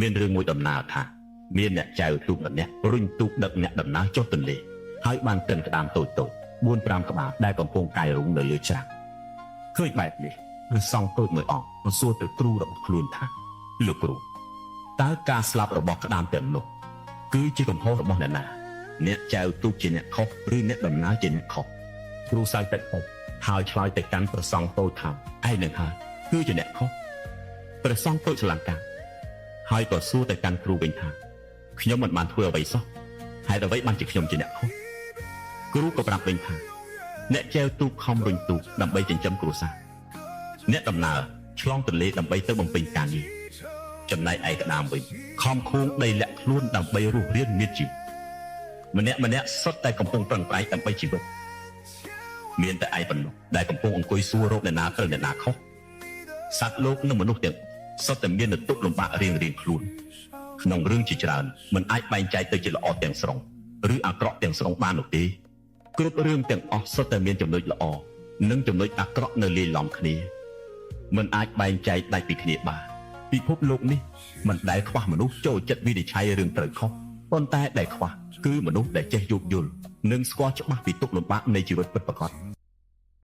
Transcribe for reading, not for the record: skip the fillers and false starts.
មានរឿងមួយដំណើរថាមានអ្នកចៅទូកម្នាក់រុញទូកដឹកអ្នកដំណើរចុះទន្លេហើយបានកិនក្តាមតូចៗ 4-5 ក្បាលដែលកំពុងកាយរុងនៅលើច្រាំងឃើញបែបនេះព្រះសង្ឃតូចមួយអង្គបានសួរទៅគ្រូរបស់ខ្លួនថាលោកគ្រូតើការស្លាប់របស់ក្តាមទាំងនោះគឺជាកំហុសរបស់អ្នកណាអ្នកចៅទូកជាអ្នកខុសឬអ្នកដំណើរជាអ្នកខុសគ្រូសើចតិចៗហើយឆ្លើយទៅកាន់ព្រះសង្ឃតូចថាឯងនឹងហើយគឺជាអ្នកខុសព្រះសង្ឃតូចឆ្លងកាំហើយក៏សួរទៅកាន់គ្រូវិញថាខ្ញុំមិនបានធ្វើអ្វីសោះហេតុអ្វីបានជាខ្ញុំជាអ្នកខុសគ្រូក៏ប្រាប់វិញថាអ្នកចែវទូកខំរុញទូកដើម្បីចិញ្ចឹមគ្រួសារអ្នកដំណើរឆ្លងទន្លេដើម្បីទៅបំពេញការងារចំណែកឯក្តាមវិញខំខួងដីលាក់ខ្លួនដើម្បីរស់រានមានជីវិតម្នាក់សុទ្ធតែកំពុងប្រឹងប្រែងដើម្បីជីវិតមានតែឯងប៉ុណ្ណោះដែលកំពុងអង្គុយសួររកអ្នកណាត្រូវអ្នកណាខុសសត្វលោកនិងមនុស្សទាំងសុទ្ធតែមានទុក្ខលំបាករៀងៗខ្លួនក្នុងរឿងជាច្រើនមិនអាចបែងចែកទៅជាល្អទាំងស្រុងឬអាក្រក់ទាំងស្រុងបាននោះទេគ្រប់រឿងទាំងអស់សុទ្ធតែមានចំណុចល្អនិងចំណុចអាក្រក់នៅលាយឡំគ្នាមិនអាចបែងចែកដាច់ពីគ្នាបានពិភពលោកនេះមិនដែលខ្វះមនុស្សចូលចិត្តវិនិច្ឆ័យរឿងត្រូវខុសប៉ុន្តែដែលខ្វះគឺមនុស្សដែលចេះយោគយល់និងស្គាល់ច្បាស់ពីទុក្ខលំបាកនៃជីវិតពិតប្រាកដ